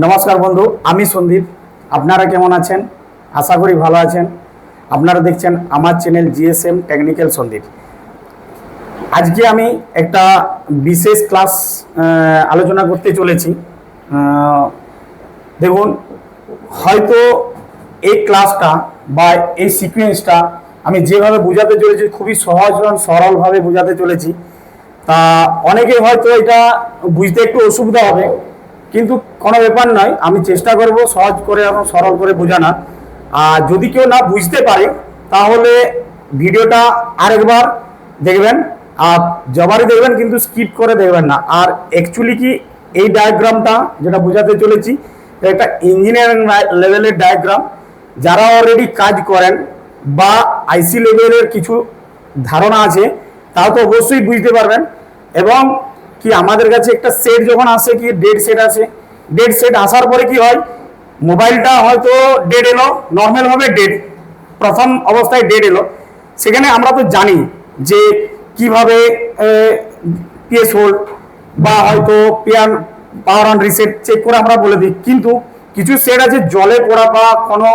নমস্কার বন্ধু, আমি সন্দীপ। আপনারা কেমন আছেন? আশা করি ভালো আছেন। আপনারা দেখছেন আমার চ্যানেল জিএসএম টেকনিক্যাল সন্দীপ। আজকে আমি একটা বিশেষ ক্লাস আলোচনা করতে চলেছি। দেখুন, হয়তো এই ক্লাসটা বা এই সিকোয়েন্সটা আমি যেভাবে বোঝাতে চলেছি খুবই সহজ এবং সরলভাবে বোঝাতে চলেছি। তা অনেকে হয়তো এটা বুঝতে একটু অসুবিধা হবে, কিন্তু কোনো ব্যাপার নয়। আমি চেষ্টা করব সহজ করে এবং সরল করে বোঝানোর। আর যদি কেউ না বুঝতে পারে তাহলে ভিডিওটা আরেকবার দেখবেন, আর যবারই দেখবেন, কিন্তু স্কিপ করে দেখবেন না। আর অ্যাকচুয়ালি কি এই ডায়াগ্রামটা যেটা বোঝাতে চলেছি একটা ইঞ্জিনিয়ারিং লেভেলের ডায়াগ্রাম। যারা অলরেডি কাজ করেন বা আইসি লেভেলের কিছু ধারণা আছে তাও তো অবশ্যই বুঝতে পারবেন। এবং কি আমাদের কাছে একটা সেট যখন আসে, কি ডেড সেট আসে, ডেড সেট আসার পরে কি হয়, মোবাইলটা হয়তো ডেড এলো, নর্মালভাবে ডেড, প্রথম অবস্থায় ডেড এলো। সেখানে আমরা তো জানি যে কিভাবে পিএস হোল্ড বা হয়তো পাওয়ার অন রিসেট চেক করে আমরা বলে দিই। কিন্তু কিছু সেট আছে জলে পড়া বা কোনো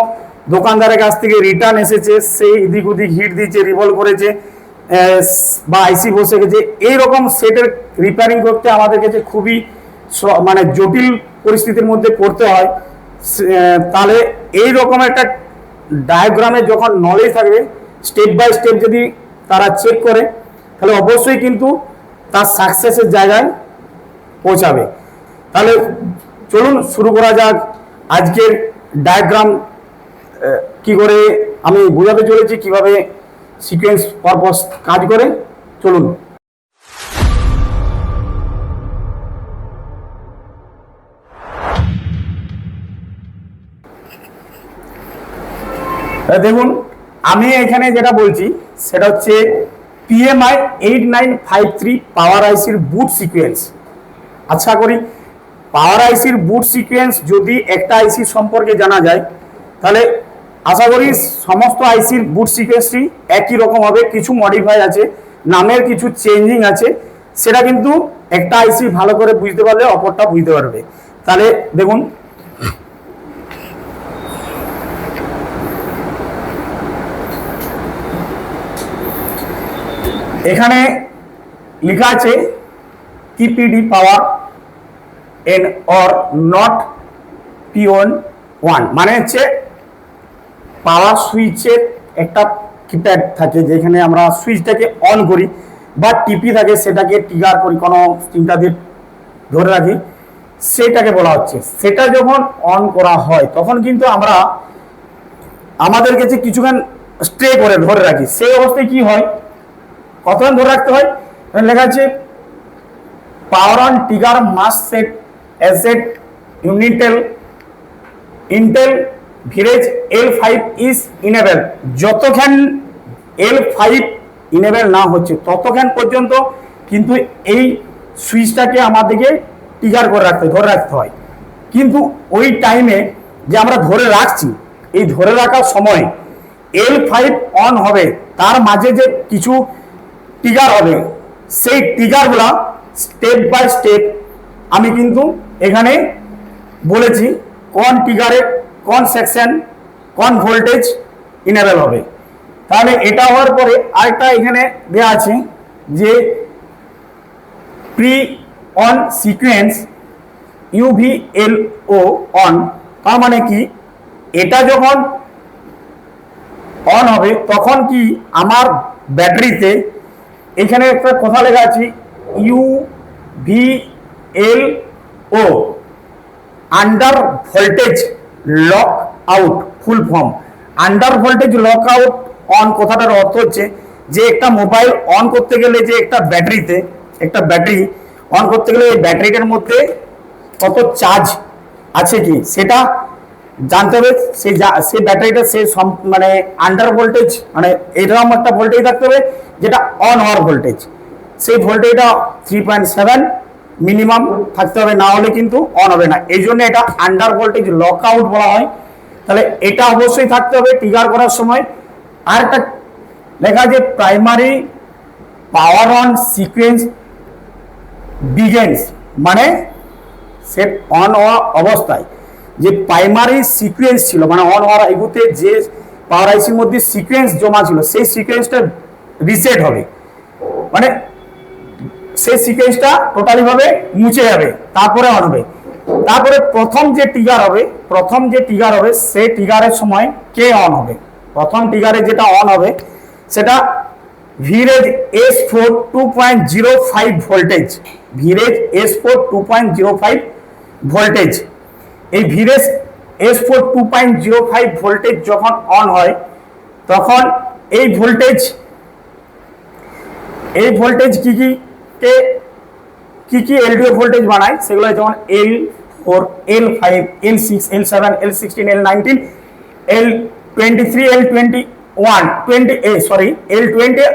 দোকানদারের কাছ থেকে রিটার্ন এসেছে, সেই এদিক ওদিক হিট দিয়েছে, রিভলভ করেছে বা আইসি বসে গেছে, এইরকম সেটের রিপেয়ারিং করতে আমাদের কাছে খুবই মানে জটিল পরিস্থিতির মধ্যে পড়তে হয়। তাহলে এই রকম একটা ডায়াগ্রামে যখন নলেজ থাকবে, স্টেপ বাই স্টেপ যদি তারা চেক করে, তাহলে অবশ্যই কিন্তু তার সাকসেসের জায়গায় পৌঁছাবে। তাহলে চলুন শুরু করা যাক আজকের ডায়াগ্রাম। কি করে আমি বোঝাতে চলেছি কিভাবে সিকোয়েন্স পারপাস কাজ করে, চলুন। দেখুন, আমি এখানে যেটা বলছি সেটা হচ্ছে পিএমআই 8953 পাওয়ার আইসির বুট সিকোয়েন্স। আশা করি পাওয়ার আইসির বুট সিকোয়েন্স যদি একটা আইসি সম্পর্কে জানা যায়, তাহলে আশা করি সমস্ত আইসির বুট সিকোয়েন্সটি একই রকম হবে। কিছু মডিফাই আছে, নামের কিছু চেঞ্জিং আছে, সেটা কিন্তু একটা আইসি ভালো করে বুঝতে পারলে অপরটা বুঝতে পারবে। তাহলে দেখুন, এখানে লেখা আছে টিপিডি পাওয়ার এন অর নট পিওন 1, মানে হচ্ছে পাওয়ার সুইচের একটা কিপ্যাড থাকে যেখানে আমরা সুইচটাকে অন করি, বা টিপি থাকে সেটাকে ট্রিগার করি, কোনো চিন্তা দিয়ে ধরে রাখি, সেটাকে বলা হচ্ছে। সেটা যখন অন করা হয় তখন কিন্তু আমরা আমাদের কাছে কিছুক্ষণ স্টে করে ধরে রাখি। সেই অবস্থায় কি হয়, কতক্ষণ ধরে রাখতে হয়, লেখা আছে power on trigger must set asset intel ভিরেজ L5 ইজ ইনেবল। যতক্ষণ L5 ইনেবল না হচ্ছে ততক্ষণ পর্যন্ত কিন্তু এই সুইচটাকে আমাদেরকে ট্রিগার করে রাখতে ধরে রাখতে হয়। কিন্তু ওই টাইমে যে আমরা ধরে রাখছি, এই ধরে রাখার সময় L5 অন হবে, তার মাঝে যে কিছু ট্রিগার হবে, সেই ট্রিগারগুলা স্টেপ বাই স্টেপ আমি কিন্তু এখানে বলেছি কোন ট্রিগারে কোন সেকশন কোন ভোল্টেজ ইনেবল হবে। তাহলে এটা হওয়ার পরে আরেকটা এখানে দেওয়া আছে যে pre on sequence UVLO on. তার মানে কি, এটা যখন অন হবে তখন কি আমার ব্যাটারিতে এখানে একটা কথা লেখা আছে UVLO, under voltage lock out, full form under voltage lock out on. কথাটার অর্থ হচ্ছে যে একটা মোবাইল অন করতে গেলে, যে একটা ব্যাটারি অন করতে গেলে এই ব্যাটারিটার মধ্যে কত চার্জ আছে কি সেটা জানতে হবে। সেই ব্যাটারিটা মানে আন্ডার ভোল্টেজ, মানে এরকম একটা ভোল্টেজ থাকতে হবে যেটা অন হওয়ার ভোল্টেজ, সেই ভোল্টেজটা 3.7 মিনিমাম থাকতে হবে, না হলে কিন্তু অন হবে না। এই জন্য এটা আন্ডার ভোল্টেজ লক আউট বলা হয়। তাহলে এটা অবশ্যই থাকতে হবে ট্রিগার করার সময়। আর একটা লেখা আছে primary power on sequence begins, মানে সেট অন হওয়া অবস্থায় যে প্রাইমারি সিকোয়েন্স ছিল, মানে অন হওয়ার আইগুতে যে পাওয়ার আইসির মধ্যে সিকোয়েন্স জমা ছিল সেই সিকোয়েন্সটা রিসেট হবে, মানে সেই সিকোয়েন্সটা টোটালি ভাবে মুছে যাবে, তারপরে অন হবে। তারপরে প্রথম যে ট্রিগার হবে সেই ট্রিগারের সময় কে অন হবে, প্রথম ট্রিগারে যেটা অন হবে সেটা ভিরেজ S4 2.05 ভোল্টেজ, ভিরেজ S4 2.05 ভোল্টেজ। এই ভিরেজ S4 2.05 ভোল্টেজ যখন অন হয় তখন এই ভোল্টেজ কি এলডিও ভোল্টেজ বানায়, সেগুলো যেমন L4, L5, L6, L7, L16, L19, L23, L20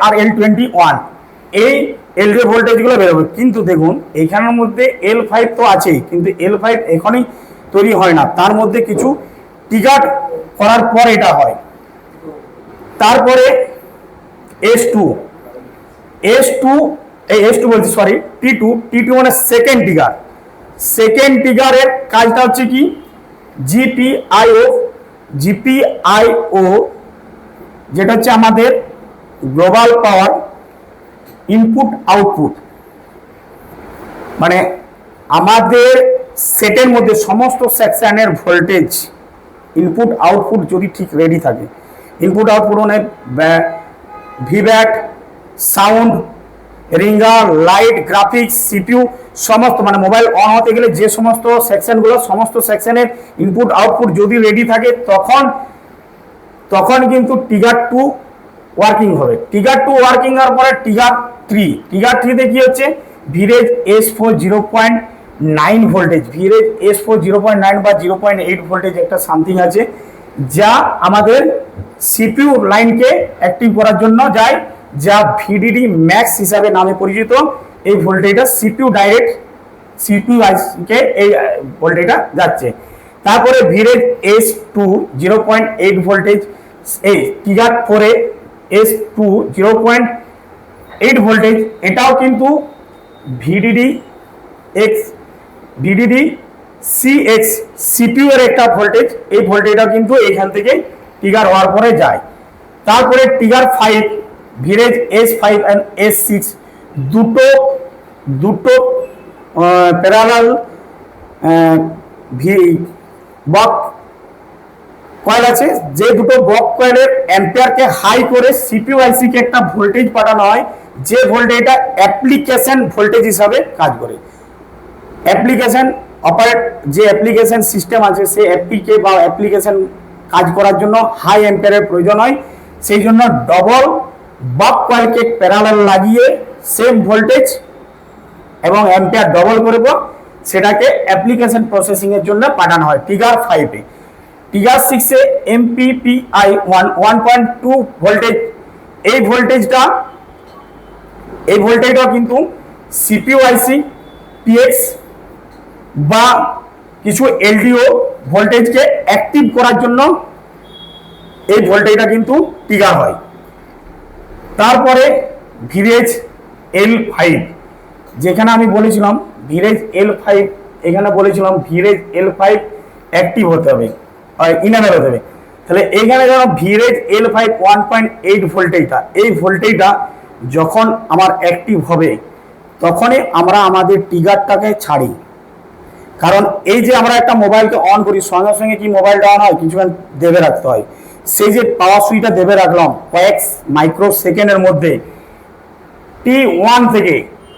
আর L21, এই এলডিও ভোল্টেজগুলো বেরোবে। কিন্তু দেখুন এখানের মধ্যে L5 তো আছেই, কিন্তু L5 এখনই তৈরি হয় না, তার মধ্যে কিছু ট্রিগার করার পর এটা হয়। তারপরে S2 বলছি, সরি, T2 মানে সেকেন্ড ট্রিগারের কাজটা হচ্ছে কি, জিপিআইও যেটা হচ্ছে আমাদের গ্লোবাল পাওয়ার ইনপুট আউটপুট, মানে আমাদের সেটের মধ্যে সমস্ত সেকশনের ভোল্টেজ ইনপুট আউটপুট যদি ঠিক রেডি থাকে, ইনপুট আউটপুট মানে ভিভ্যাট, sound, ringer, light, graphics, CPU সমস্ত, মানে মোবাইল অন হতে গেলে যে সমস্ত সেকশনগুলো, সমস্ত সেকশনের ইনপুট আউটপুট যদি রেডি থাকে তখন কিন্তু ট্রিগার 2 ওয়ার্কিং হবে। ট্রিগার 2 ওয়ার্কিং হওয়ার পরে ট্রিগার 3তে কি হচ্ছে, ভিরেজ S4 0.9 ভোল্টেজ, ভিরেজ S4 0.9 বা 0.8 ভোল্টেজ একটা সামথিং আছে, যা আমাদের সিপিইউ লাইনকে অ্যাক্টিভ করার জন্য যায়, যা ভিডিডি ম্যাক্স হিসাবে নামে পরিচিত। এই ভোল্টেজটা সিপিইউ কে এই ভোল্টেজটা যাচ্ছে। তারপরে ভিরেজ S2 0.8 ভোল্টেজ, এই ট্রিগার 4 S2 0.8 ভোল্টেজ, এটাও কিন্তু ভিডিডি CX সিপিইউ এর একটা ভোল্টেজ, এই ভোল্টেজটা কিন্তু এখান থেকে ট্রিগার হওয়ার পরে যায়। তারপরে ট্রিগার 5 ভিরেজ S5 and S6 দুটো প্যারালাল বক কয়েল আছে, যে দুটো বক কয়েলের অ্যাম্পিয়ারকে হাই করে সিপিইউ আইসি কে একটা ভোল্টেজ পাঠানো হয়, যে ভোল্টেজটা অ্যাপ্লিকেশন ভোল্টেজ হিসাবে কাজ করে। যে অ্যাপ্লিকেশন সিস্টেম আছে সেই অ্যাপটিকে বা অ্যাপ্লিকেশন কাজ করার জন্য হাই অ্যাম্পিয়ারের প্রয়োজন হয়, সেই জন্য ডবল বক কয়েলকে প্যারালাল লাগিয়ে সেম ভোল্টেজ এবং অ্যাম্পিয়ার ডবল করব, সেটাকে অ্যাপ্লিকেশন প্রসেসিং এর জন্য পাঠানো হয় ট্রিগার 5-এ। ট্রিগার 6-এ MPPI 1.2 ভোল্টেজ, এই ভোল্টেজটা কিন্তু সিপিইউ আইসি PX বা কিছু এলডিও ভোল্টেজকে অ্যাক্টিভ করার জন্য এই ভোল্টেজটা কিন্তু ট্রিগার হয়। তারপরে ভিরেজ L5, যেখানে আমি বলেছিলাম ভিরেজ L5, এখানে বলেছিলাম ভিরেজ L5 অ্যাক্টিভ হতে হবে, ইনেবল হতে হবে। তাহলে এখানে যেন ভিরেজ L5 1.8 ভোল্টেজটা, এই ভোল্টেজটা যখন আমার অ্যাক্টিভ হবে তখনই আমরা আমাদের ট্রিগারটাকে ছাড়ি। কারণ এই যে আমরা একটা মোবাইলকে অন করি, সঙ্গে সঙ্গে কি মোবাইলটা অন হয়, কিছুক্ষণ দেবে রাখতে হয়। সেই যে পাওয়ার সুইচটা দেবে রাখলাম, কয়েক মাইক্রো সেকেন্ডের মধ্যে T1 থেকে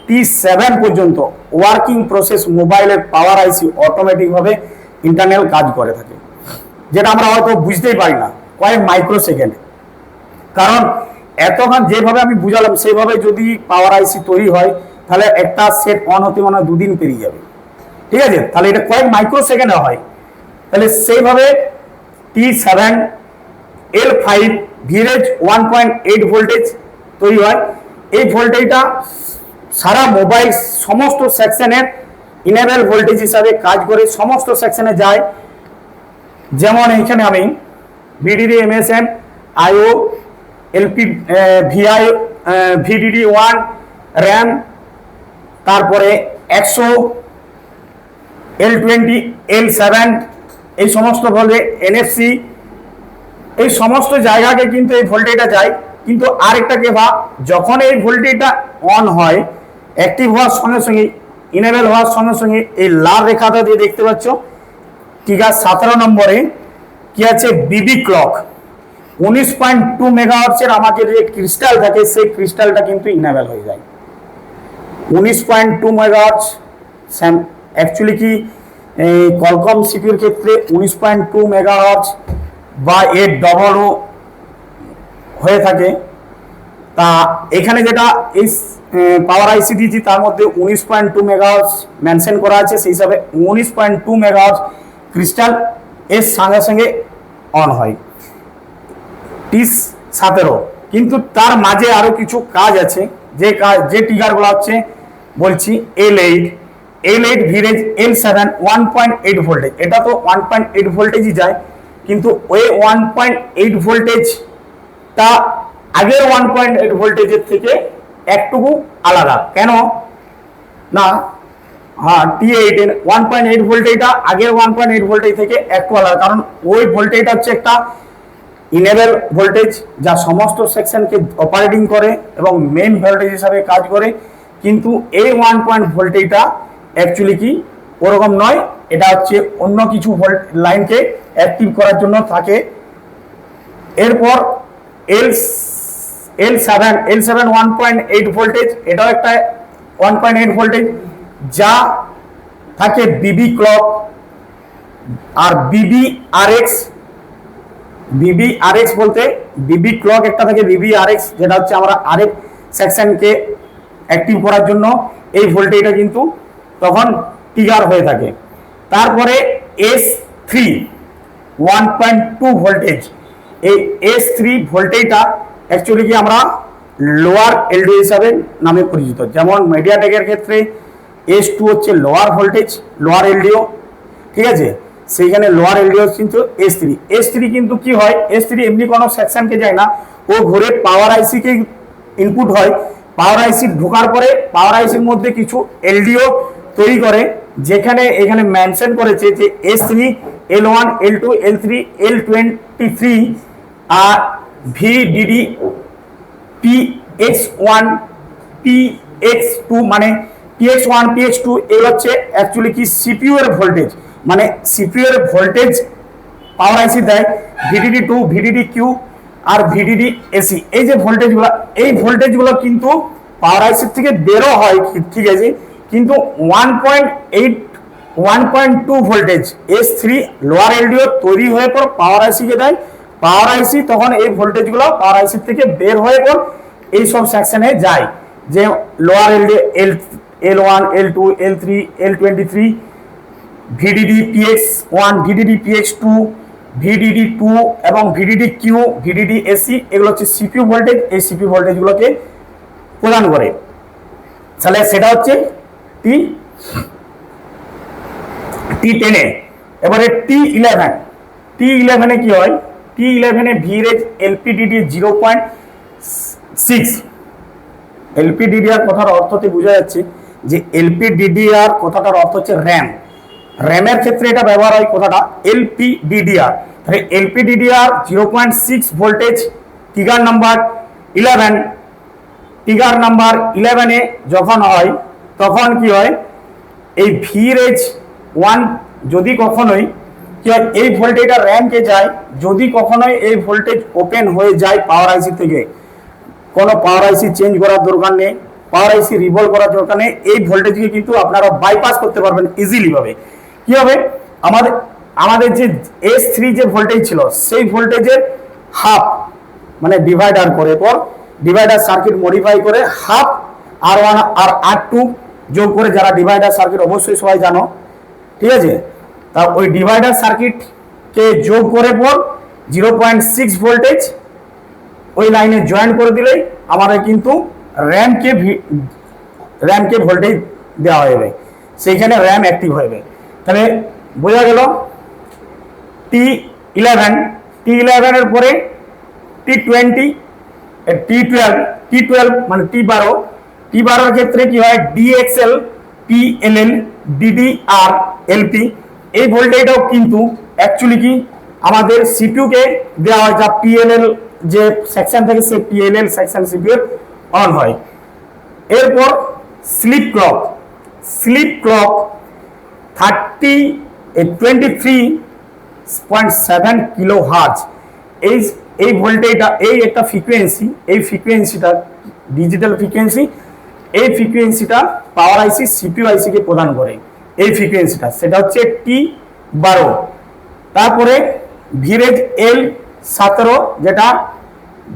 T7 পর্যন্ত ওয়ার্কিং প্রসেস মোবাইলের পাওয়ার আইসি অটোমেটিকভাবে ইন্টারনাল কাজ করে থাকে, যেটা আমরা হয়তো বুঝতেই পারি না, কয়েক মাইক্রো সেকেন্ড। কারণ এতক্ষণ যেভাবে আমি বুঝালাম সেইভাবে যদি পাওয়ার আইসি তৈরি হয় তাহলে একটা সেট অন হতে মানে 2 দিন পেরিয়ে যাবে, ঠিক আছে। তাহলে এটা কয়েক মাইক্রো সেকেন্ডে হয়। তাহলে সেইভাবে T7 L5 ভিরেজ 1.8 ভোল্টেজ তৈরি হয়। এই ভোল্টেজটা সারা মোবাইল সমস্ত সেকশনের ইনেবল ভোল্টেজ হিসাবে কাজ করে, সমস্ত সেকশনে যায়। যেমন এইখানে আমি VDD MSM IO LP VI VDD1 RAM, তারপরে 100 L20 L7 এই সমস্ত ভোল্টে এনএফসি, এই সমস্ত জায়গাকে কিন্তু এই ভোল্টেজটা যায়। কিন্তু আরেকটা কেবা, যখন এই ভোল্টেজটা অন হয়, অ্যাক্টিভ হওয়ার সঙ্গে সঙ্গে, ইনেবল হওয়ার সঙ্গে সঙ্গে এই লাল রেখাটা দিয়ে দেখতে পাচ্ছ, ফিগার 17 নম্বরে কি আছে, বিবি ক্লক 19.2 মেগাহার্টজের আমাদের যে ক্রিস্টাল থাকে, সেই ক্রিস্টালটা কিন্তু ইনেবল হয়ে যায়। 19.2 মেগাহার্টজ অ্যাকচুয়ালি কি এই কলকম সিপিউর ক্ষেত্রে 19.2 মেগাহার্টজ বা এর ডবলও হয়ে থাকে। তা এখানে যেটা এই পাওয়ার আইসি দিয়েছি তার মধ্যে 19.2 মেগাহার্টজ মেনশন করা আছে, সেই হিসাবে 19.2 মেগাহার্টজ ক্রিস্টাল এর সঙ্গে সঙ্গে অন হয়। T17, কিন্তু তার মাঝে আরো কিছু কাজ আছে, যে ট্রিগারগুলো হচ্ছে বলছি L8, ভিরেজ L7 1.8 ভোল্টেজ, এটা তো 1.8 ভোল্টেজই যায়, কিন্তু ওই 1.8 ভোল্টেজটা আগের 1.8 ভোল্টেজের থেকে একটুকু আলাদা। কেন না, হ্যাঁ, T8 1.8 ভোল্টেজটা আগের 1.8 ভোল্টেজ থেকে একটু আলাদা, কারণ ওই ভোল্টেজটা হচ্ছে একটা ইনেবল ভোল্টেজ যা সমস্ত সেকশনকে অপারেটিং করে এবং মেইন ভোল্টেজ হিসাবে কাজ করে। কিন্তু এই 1 ভোল্টেজটা অ্যাকচুয়ালি কি ওরকম নয়, এটা হচ্ছে অন্য কিছু লাইনকে অ্যাক্টিভ করার জন্য থাকে। এরপর L7 1.8 ভোল্টেজ, এটাও একটা 1.8 ভোল্টেজ যা থাকে বিবি ক্লক। আর বিবিআরএক্স বলতে বিবি ক্লক একটা থাকে, বিবিআরএক্স যেটা হচ্ছে আমরা আরেক সেকশনকে অ্যাক্টিভ করার জন্য এই ভোল্টেজটা কিন্তু তখন ট্রিগার হয়ে থাকে। তারপরে S3 1.2 ভোল্টেজ, এই S3 ভোল্টেজটা অ্যাকচুয়ালি কি আমরা লোয়ার এলডিও হিসাবে নামে পরিচিত। যেমন মিডিয়াটেকের ক্ষেত্রে S2 হচ্ছে লোয়ার ভোল্টেজ, লোয়ার এলডিও, ঠিক আছে, সেইখানে লোয়ার এলডিও কিন্তু S3 কিন্তু কি হয়, S3 এমনি কোনো সেকশনকে যায় না, ও ঘুরে পাওয়ার আইসিকে ইনপুট হয়। পাওয়ার আইসি ঢোকার পরে পাওয়ার আইসির মধ্যে কিছু এলডিও তৈরি করে, যেখানে এখানে মেনশন করেছে যে S3 L1 L2 L3 L23 আর VDD PX1 PX2, মানে PX1 PX2 এগুলো হচ্ছে অ্যাকচুয়ালি কি সিপিইউ এর ভোল্টেজ, মানে সিপিইউ এর ভোল্টেজ পাওয়ার আইসি দেয়। VDD2 VDDQ আর VDDAC, এই যে ভোল্টেজগুলো, এই ভোল্টেজগুলো কিন্তু পাওয়ার আইসি থেকে বেরো হয়, ঠিক আছে, কিন্তু 1.2 ভোল্টেজ S3 লোয়ার এলডিও তৈরি হয়ে পর পাওয়ার আইসিকে দেয়। পাওয়ার আইসি তখন এই ভোল্টেজগুলো পাওয়ার আইসি থেকে বের হয়ে পর এই সব সেকশনে যায়, যে lower LDO L1 L2 L3 L23 VDD PX1 VDD PX2 VDD2 এবং VDDQ VDDAC, এগুলো হচ্ছে সিপিইউ ভোল্টেজ। এই সিপিইউ ভোল্টেজগুলোকে প্রদান করে। তাহলে সেটা হচ্ছে T10 এ। এবারে T11 এ কি হয়, T11 এ ভিরেজ LPDD 0.6। LPDDR কথার অর্থতে বোঝা যাচ্ছে যে LPDDR কথাটার অর্থ হচ্ছে র্যামের ক্ষেত্রে এটা ব্যবহার হয় কথাটা LPDDR। তাহলে LPDDR 0.6 voltage trigger number 11, trigger number 11 এ যখন হয় তখন কি হয়, এই ভিরেজ 1 যদি কখনোই কি হয়, এই ভোল্টেজটা র্যামকে যায়, যদি কখনোই এই ভোল্টেজ ওপেন হয়ে যায় পাওয়ার আইসি থেকে, কোনো পাওয়ার আইসি চেঞ্জ করার দরকার নেই, পাওয়ার আইসি রিভলভ করার দরকার নেই, এই ভোল্টেজকে কিন্তু আপনারা বাইপাস করতে পারবেন ইজিলি ভাবে। কি হবে, আমাদের যে S3 যে ভোল্টেজ ছিল সেই ভোল্টেজের হাফ, মানে ডিভাইডার করে পর ডিভাইডার সার্কিট মডিফাই করে হাফ R1 আর R2 যোগ করে, যারা ডিভাইডার সার্কিট অবশ্যই সবাই জানো, ঠিক আছে, তা ওই ডিভাইডার সার্কিটকে যোগ করে পর 0.6 ভোল্টেজ ওই লাইনে জয়েন করে দিলেই আমাদের কিন্তু র্যামকে ভোল্টেজ দেওয়া হবে, সেইখানে র্যাম অ্যাক্টিভ হবে। তাহলে বোঝা গেল T11 এর পরে T20 T12 মানে T12 এর ক্ষেত্রে কি হয়, DXL PLL DDR LP, এই ভোল্টেজটাও কিন্তু অ্যাকচুয়ালি কি আমাদের সিপিইউ কে দেওয়া হয়, যা পিএলএল যে সেকশন থেকে সেই পিএলএল সেকশন সিপিইউ অন হয়। এরপর স্লিপ ক্লক 23.7 কিলো হার্জ, এই ভোল্টেজটা, এই একটা ফ্রিকোয়েন্সি, এই ফ্রিকোয়েন্সিটা ডিজিটাল ফ্রিকোয়েন্সি, এই ফ্রিকোয়েন্সিটা পাওয়ার আইসি সিপিইউ আইসি কে প্রদান করে। এই ফ্রিকোয়েন্সিটা সেটা হচ্ছে T12। তারপরে ভিরেজ L17, যেটা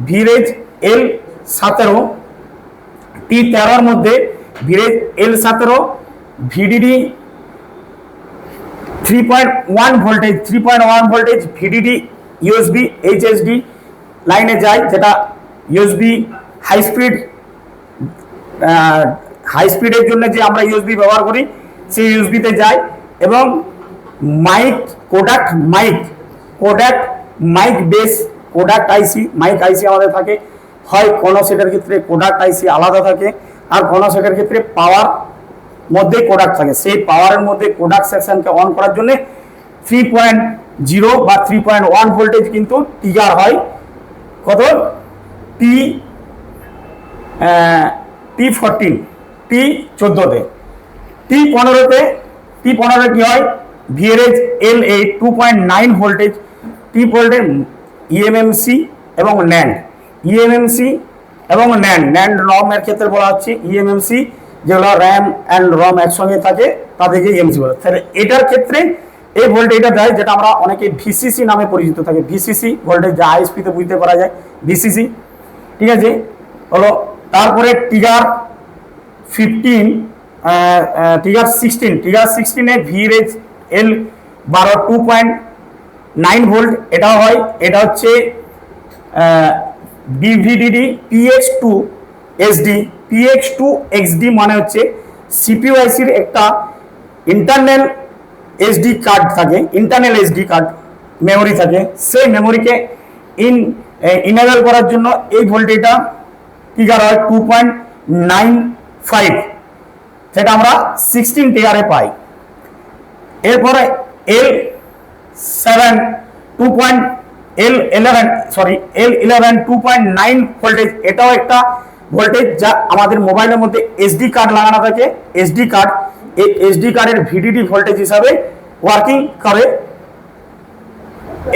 ভিরেজ L17 T13 মধ্যে ভিরেজ L17 VDD 3.1 voltage VDD USB HSD লাইনে যায়, যেটা ইউএসবি হাই স্পিডের জন্য যে আমরা ইউএসবি ব্যবহার করি সেই ইউএসবিতে যায়। এবং কোডাক বেস কোডাক আইসি আমাদের থাকে, হয় কোনো সেটের ক্ষেত্রে কোডাক আইসি আলাদা থাকে, আর কোনো সেটের ক্ষেত্রে পাওয়ার মধ্যে কোডাক থাকে। সেই পাওয়ারের মধ্যে কোডাক সেকশনকে অন করার জন্য 3.0 বা 3.1 ভোল্টেজ কিন্তু ট্রিগার হয়। কত T14 T14তে। T15 কি হয়, VRS L8 2.9 voltage, T14 eMMC এবং ন্যান্ড রম এর ক্ষেত্রে বলা হচ্ছে ইএমএমসি, যেগুলো র্যাম অ্যান্ড রম একসঙ্গে থাকে তাদেরকে ইএমসি বলে। তাহলে এটার ক্ষেত্রে এই ভোল্টেজটা দেয়, যেটা আমরা অনেকে ভিসিসি নামে পরিচিত থাকে। ভিসিসি ভোল্টেজ, যা আইএসপিতে বুঝতে পারা যায় ভিসিসি, ঠিক আছে হলো। তারপরে ট্রিগার 16 এ ভিরেজ L12 2.9 ভোল্ট, এটাও হয়। এটা হচ্ছে ডিভিডিডি PX2XD মানে হচ্ছে সিপিইউ আইসির একটা ইন্টারনাল এসডি কার্ড থাকে, মেমোরি থাকে। সেই মেমোরিকে ইনেবল করার জন্য এই ভোল্টেজটা ট্রিগার হয় 2.95, সেটা আমরা 16 ট্রিগারে পাই। এরপরে L11 2.9 ভোল্টেজ, এটাও একটা ভোল্টেজ যা আমাদের মোবাইলের মধ্যে এসডি কার্ড লাগানো থাকে। এসডি কার্ড, এই এসডি কার্ডের ভিডিডি ভোল্টেজ হিসাবে ওয়ার্কিং করে।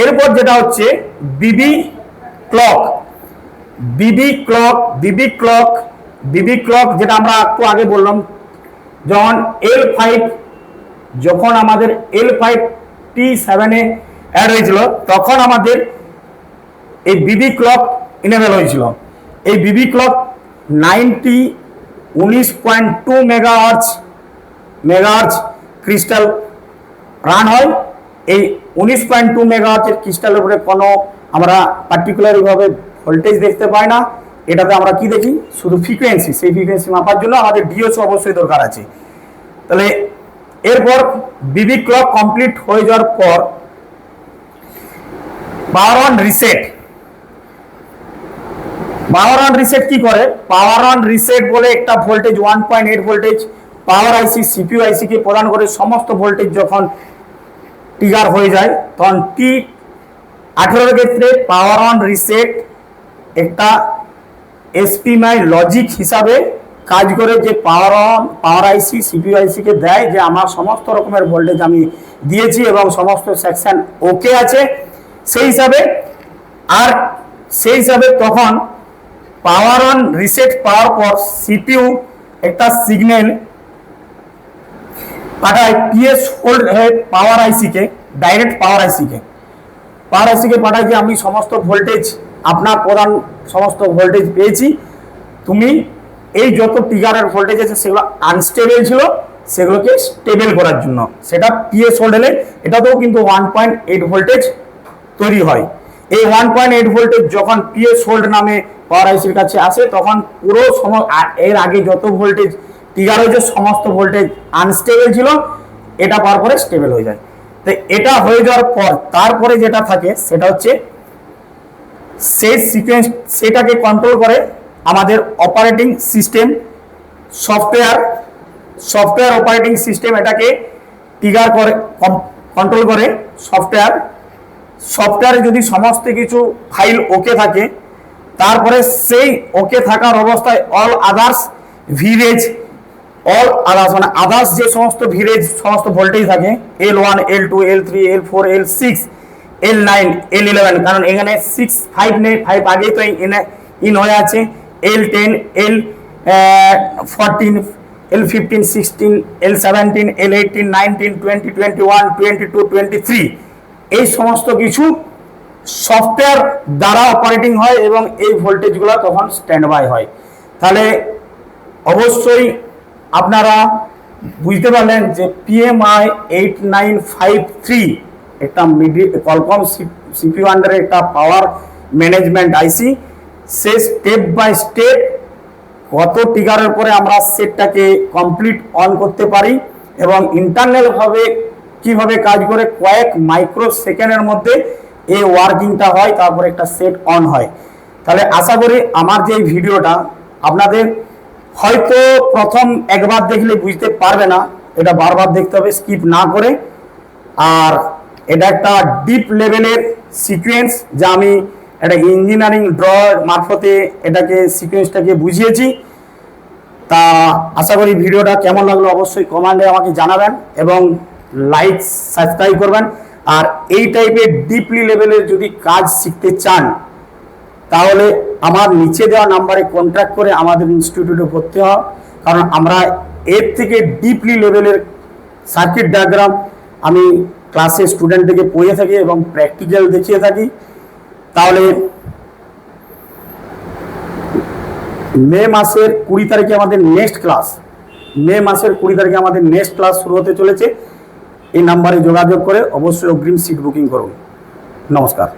এরপর যেটা হচ্ছে বিবি ক্লক, যেটা আমরা একটু আগে বললাম, যখন আমাদের L5 T7 এ অ্যাড হয়েছিল, তখন আমাদের এই বিবি ক্লক ইনেবল হয়েছিল। এই বিবি ক্লক 19.2 মেগাহার্জ ক্রিস্টাল রান হয়। এই 19.2 মেগাহার্জের ক্রিস্টালের উপরে কোনো আমরা পার্টিকুলারভাবে ভোল্টেজ দেখতে পাই না। এটাতে আমরা কি দেখি, শুধু ফ্রিকোয়েন্সি। সেই ফ্রিকোয়েন্সি মাপার জন্য আমাদের ডিওসি অবশ্যই দরকার আছে। তাহলে এরপর বিবি ক্লক কমপ্লিট হয়ে যাওয়ার পর পাওয়ার অন রিসেট কি করে, পাওয়ার অন রিসেট বলে একটা ভোল্টেজ 1.8 ভোল্টেজ পাওয়ার আইসি সিপিইউ আইসি কে প্রদান করে। সমস্ত ভোল্টেজ যখন ট্রিগার হয়ে যায়, তখন T18 এর ক্ষেত্রে পাওয়ার অন রিসেট একটা এসপিএমআই লজিক হিসাবে কাজ করে, যে পাওয়ার আইসি সিপিইউ আইসি কে দেয় যে আমার সমস্ত রকমের ভোল্টেজ আমি দিয়েছি এবং সমস্ত সেকশন ওকে আছে সেই হিসাবে। তখন পাওয়ার অন রিসেট পাওয়ার পর সিপিইউ একটা সিগন্যাল পাঠায় পিএস হোল্ড হয়ে পাওয়ার আইসি কে, ডাইরেক্ট পাওয়ার আইসি কে পাঠায় যে আমি সমস্ত ভোল্টেজ আপনার প্রদান সমস্ত ভোল্টেজ পেয়েছি, তুমি এই যত ট্রিগারের ভোল্টেজ আছে সেগুলো আনস্টেবল ছিল, সেগুলোকে স্টেবল করার জন্য সেটা পিএস হোল্ড হলে এটাতেও কিন্তু 1.8 ভোল্টেজ তৈরি হয়। এই 1.8 ভোল্টেজ যখন পিএস হোল্ড নামে পাওয়ার আইসির কাছে আসে, তখন পুরো এর আগে যত ভোল্টেজ ট্রিগার হয়েছে সমস্ত ভোল্টেজ আনস্টেবল ছিল, এটা পাওয়ার পরে স্টেবল হয়ে যায়। তো এটা হয়ে যাওয়ার পর তারপরে যেটা থাকে সেটা হচ্ছে সেই সিকোয়েন্স, সেটাকে কন্ট্রোল করে আমাদের operating system, software operating system এটাকে ট্রিগার করে, কন্ট্রোল করে সফটওয়্যারে যদি সমস্ত কিছু ফাইল ওকে থাকে, তারপরে সেই ওকে থাকার অবস্থায় অল আদার্স মানে আদার্স যে সমস্ত সমস্ত ভোল্টেজ থাকে L1 L2 L3 L4 L6 L9 L11, কারণ এখানে 5 নেই, 5 আগেই তো ইন হয়ে আছে, L10 L14 L15 16 L17 L18 19 20 21 22 23 এই সমস্ত কিছু সফটওয়্যার দ্বারা অপারেটিং হয় এবং এই ভোল্টেজগুলো তখন স্ট্যান্ড বাই হয়। তাহলে অবশ্যই আপনারা বুঝতে পারলেন যে PMI 8953 একটা কলকম CPU আন্ডারে একটা পাওয়ার ম্যানেজমেন্ট আইসি, সে স্টেপ বাই স্টেপ কত ট্রিগারের পরে আমরা সেটটাকে কমপ্লিট অন করতে পারি এবং ইন্টারনাল ভাবে কিভাবে কাজ করে কয়েক মাইক্রো সেকেন্ডের মধ্যে এই ওয়ার্কিংটা হয়, তারপরে একটা সেট অন হয়। তাহলে আশা করি আমার যে ভিডিওটা আপনাদের হয়তো প্রথম একবার দেখলে বুঝতে পারবে না, এটা বারবার দেখতে হবে স্কিপ না করে। আর এটা একটা ডিপ লেভেলের সিকোয়েন্স, যা আমি একটা ইঞ্জিনিয়ারিং ড্র মারফতে এটাকে সিকোয়েন্সটাকে বুঝিয়েছি। তা আশা করি ভিডিওটা কেমন লাগলো অবশ্যই কমেন্টে আমাকে জানাবেন এবং লাইক সাবস্ক্রাইব করবেন। আর এই টাইপের ডিপলি লেভেলের যদি কাজ শিখতে চান তাহলে আমার নিচে দেওয়া নাম্বারে কন্ট্যাক্ট করে আমাদের ইনস্টিটিউটে ভর্তি হওয়া, কারণ আমরা এর থেকে ডিপলি লেভেলের সার্কিট ডায়াগ্রাম আমি ক্লাসে স্টুডেন্টদেরকে পড়িয়ে থাকি এবং প্র্যাকটিক্যাল দেখিয়ে থাকি। তাহলে মে মাসের 20 তারিখে আমাদের নেক্সট ক্লাস শুরু হতে চলেছে। এই নাম্বারে যোগাযোগ করে অবশ্যই অগ্রিম সিট বুকিং করুন। নমস্কার।